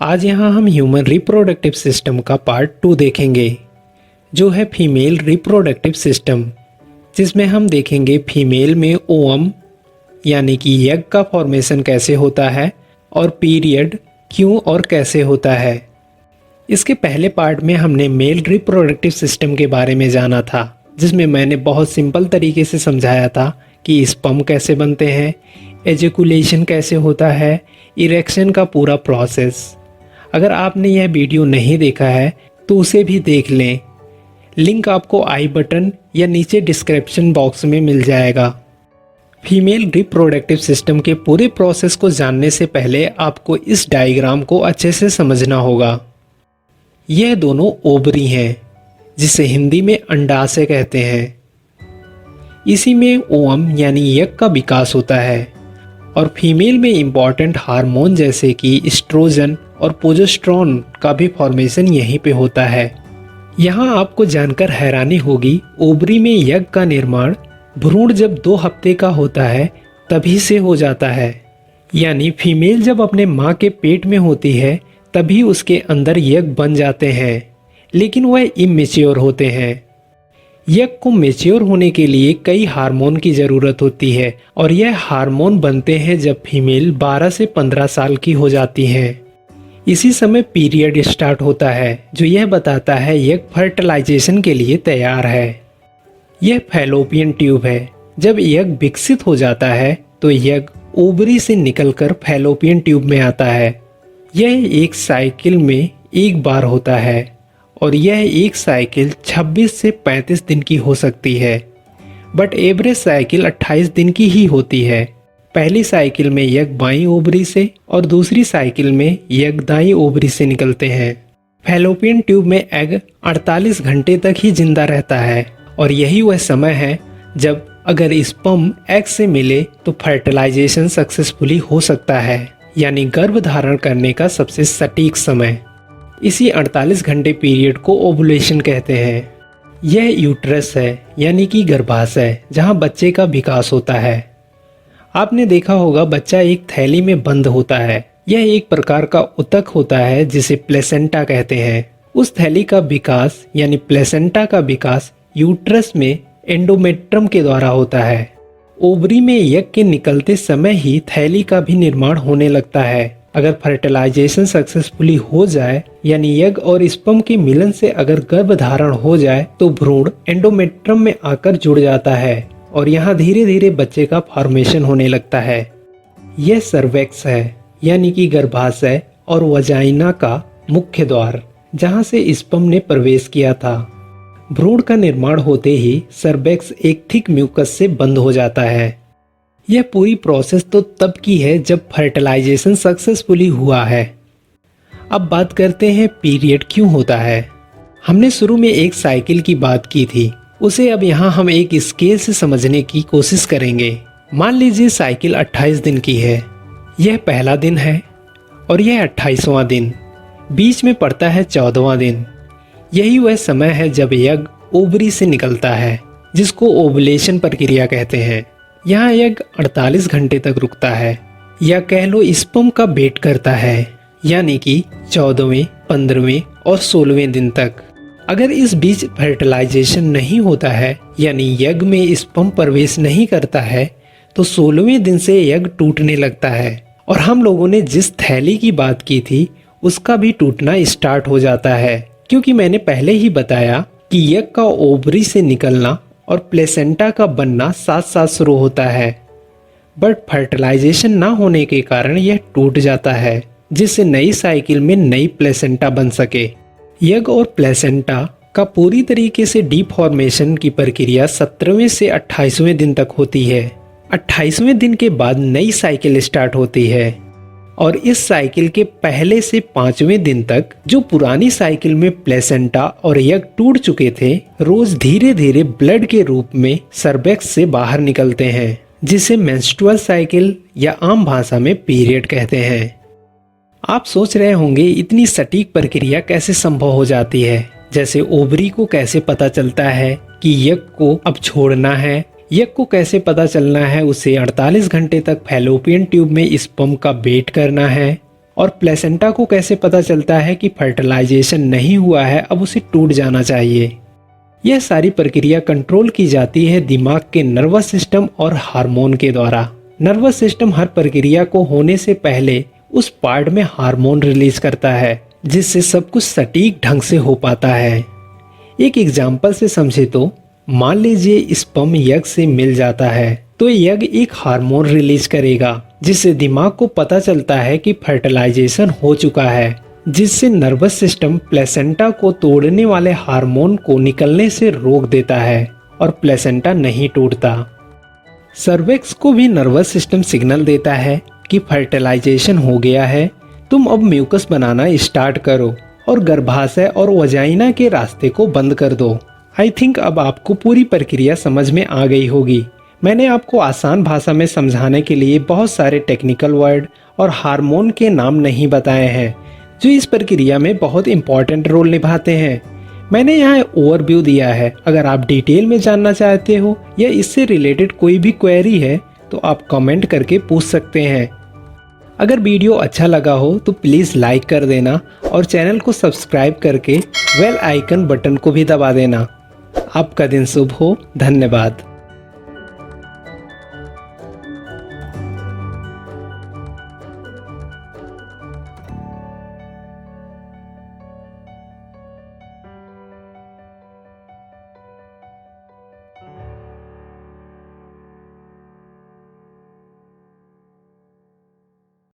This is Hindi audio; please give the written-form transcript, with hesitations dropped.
आज यहाँ हम ह्यूमन रिप्रोडक्टिव सिस्टम का पार्ट 2 देखेंगे, जो है फीमेल रिप्रोडक्टिव सिस्टम, जिसमें हम देखेंगे फीमेल में ओवम यानी कि एग का फॉर्मेशन कैसे होता है और पीरियड क्यों और कैसे होता है। इसके पहले पार्ट में हमने मेल रिप्रोडक्टिव सिस्टम के बारे में जाना था, जिसमें मैंने बहुत सिंपल तरीके से समझाया था कि स्पर्म कैसे बनते हैं, एजेकुलेशन कैसे होता है, इरेक्शन का पूरा प्रोसेस। अगर आपने यह वीडियो नहीं देखा है तो उसे भी देख लें, लिंक आपको आई बटन या नीचे डिस्क्रिप्शन बॉक्स में मिल जाएगा। फीमेल रिप्रोडक्टिव सिस्टम के पूरे प्रोसेस को जानने से पहले आपको इस डायग्राम को अच्छे से समझना होगा। यह दोनों ओवरी हैं, जिसे हिंदी में अंडाशय कहते हैं। इसी में ओवम यानी एग का विकास होता है और फीमेल में इम्पॉर्टेंट हार्मोन जैसे कि एस्ट्रोजन और प्रोजेस्टेरोन का भी फॉर्मेशन यहीं पे होता है। यहाँ आपको जानकर हैरानी होगी, ओवरी में एग का निर्माण भ्रूण जब 2 हफ्ते का होता है तभी से हो जाता है। यानी फीमेल जब अपने माँ के पेट में होती है तभी उसके अंदर एग बन जाते हैं, लेकिन वह इमेच्योर होते हैं। एग को मैच्योर होने के लिए कई हार्मोन की ज़रूरत होती है और यह हार्मोन बनते हैं जब फीमेल 12 से 15 साल की हो जाती हैं। इसी समय पीरियड स्टार्ट होता है, जो यह बताता है एग फर्टिलाइजेशन के लिए तैयार है। यह फैलोपियन ट्यूब है। जब एग विकसित हो जाता है तो एग ओवरी से निकलकर फैलोपियन ट्यूब में आता है। यह एक साइकिल में एक बार होता है और यह एक साइकिल 26 से 35 दिन की हो सकती है, बट एवरेज साइकिल 28 दिन की ही होती है। पहली साइकिल में एग बाईं ओवरी से और दूसरी साइकिल में एग दाईं ओवरी से निकलते हैं। फैलोपियन ट्यूब में एग 48 घंटे तक ही जिंदा रहता है और यही वह समय है जब अगर स्पर्म एग से मिले तो फर्टिलाइजेशन सक्सेसफुली हो सकता है, यानी गर्भ धारण करने का सबसे सटीक समय। इसी 48 घंटे पीरियड को ओवुलेशन कहते हैं। यह यूट्रस है, यानी कि गर्भाशय, जहां बच्चे का विकास होता है। आपने देखा होगा बच्चा एक थैली में बंद होता है। यह एक प्रकार का ऊतक होता है जिसे प्लेसेंटा कहते हैं। उस थैली का विकास यानी प्लेसेंटा का विकास यूट्रस में एंडोमेट्रम के द्वारा होता है। ओवरी में एग के निकलते समय ही थैली का भी निर्माण होने लगता है। अगर फर्टिलाइजेशन सक्सेसफुली हो जाए, यानी एग और स्पर्म के मिलन से अगर गर्भधारण हो जाए, तो भ्रूण एंडोमेट्रम में आकर जुड़ जाता है और यहाँ धीरे धीरे बच्चे का फॉर्मेशन होने लगता है। यह सर्वेक्स है, यानी कि गर्भाशय और वजाइना का मुख्य द्वार, जहाँ से स्पर्म ने प्रवेश किया था। भ्रूण का निर्माण होते ही सर्वेक्स एक थिक म्यूकस से बंद हो जाता है। यह पूरी प्रोसेस तो तब की है जब फर्टिलाइजेशन सक्सेसफुली हुआ है। अब बात करते हैं पीरियड क्यों होता है। हमने शुरू में एक साइकिल की बात की थी, उसे अब यहाँ हम एक स्केल से समझने की कोशिश करेंगे। मान लीजिए साइकिल 28 दिन की है। यह पहला दिन है और यह 28वां दिन, बीच में पड़ता है 14वां दिन। यही वह समय है जब एग ओवरी से निकलता है, जिसको ओवुलेशन प्रक्रिया कहते हैं। यहाँ एग 48 घंटे तक रुकता है, या कह लो स्पर्म का वेट करता है, यानी कि 14वें, 15वें और 16वें दिन तक। अगर इस बीच फर्टिलाइजेशन नहीं होता है, यानी एग में स्पर्म प्रवेश नहीं करता है, तो 16वें दिन से एग टूटने लगता है और हम लोगों ने जिस थैली की बात की थी उसका भी टूटना स्टार्ट हो जाता है, क्योंकि मैंने पहले ही बताया कि एग का ओवरी से निकलना और प्लेसेंटा का बनना साथ साथ शुरू होता है, बट फर्टिलाइजेशन ना होने के कारण यह टूट जाता है, जिससे नई साइकिल में नई प्लेसेंटा बन सके। एग और प्लेसेंटा का पूरी तरीके से डीफॉर्मेशन की प्रक्रिया 17वें से 28वें दिन तक होती है। 28वें दिन के बाद नई साइकिल स्टार्ट होती है और इस साइकिल के पहले से 5वें दिन तक जो पुरानी साइकिल में प्लेसेंटा और एग टूट चुके थे, रोज धीरे धीरे ब्लड के रूप में सर्वेक्स से बाहर निकलते हैं, जिसे मेंस्ट्रुअल साइकिल या आम भाषा में पीरियड कहते हैं। आप सोच रहे होंगे इतनी सटीक प्रक्रिया कैसे संभव हो जाती है। जैसे ओवरी को कैसे पता चलता है कि एग को अब छोड़ना है, एग को कैसे पता चलना है उसे 48 घंटे तक फैलोपियन ट्यूब में स्पर्म का वेट करना है, और प्लेसेंटा को कैसे पता चलता है कि फर्टिलाइजेशन नहीं हुआ है, अब उसे टूट जाना चाहिए। यह सारी प्रक्रिया कंट्रोल की जाती है दिमाग के नर्वस सिस्टम और हार्मोन के द्वारा। नर्वस सिस्टम हर प्रक्रिया को होने से पहले उस पार्ट में हार्मोन रिलीज करता है, जिससे सब कुछ सटीक ढंग से हो पाता है। एक एग्जाम्पल से समझे तो मान लीजिए स्पर्म यग से मिल जाता है तो यग एक हार्मोन रिलीज करेगा, जिससे दिमाग को पता चलता है कि फर्टिलाइजेशन हो चुका है, जिससे नर्वस सिस्टम प्लेसेंटा को तोड़ने वाले हार्मोन को निकलने से रोक देता है और प्लेसेंटा नहीं टूटता। सर्वेक्स को भी नर्वस सिस्टम सिग्नल देता है कि फर्टिलाइजेशन हो गया है, तुम अब म्यूकस बनाना स्टार्ट करो और गर्भाशय और वजाइना के रास्ते को बंद कर दो। आई थिंक अब आपको पूरी प्रक्रिया समझ में आ गई होगी। मैंने आपको आसान भाषा में समझाने के लिए बहुत सारे टेक्निकल वर्ड और हार्मोन के नाम नहीं बताए हैं, जो इस प्रक्रिया में बहुत इंपॉर्टेंट रोल निभाते हैं। मैंने यहाँ ओवरव्यू दिया है। अगर आप डिटेल में जानना चाहते हो या इससे रिलेटेड कोई भी क्वेरी है तो आप कमेंट करके पूछ सकते हैं। अगर वीडियो अच्छा लगा हो तो प्लीज़ लाइक कर देना और चैनल को सब्सक्राइब करके बेल आइकन बटन को भी दबा देना। आपका दिन शुभ हो। धन्यवाद।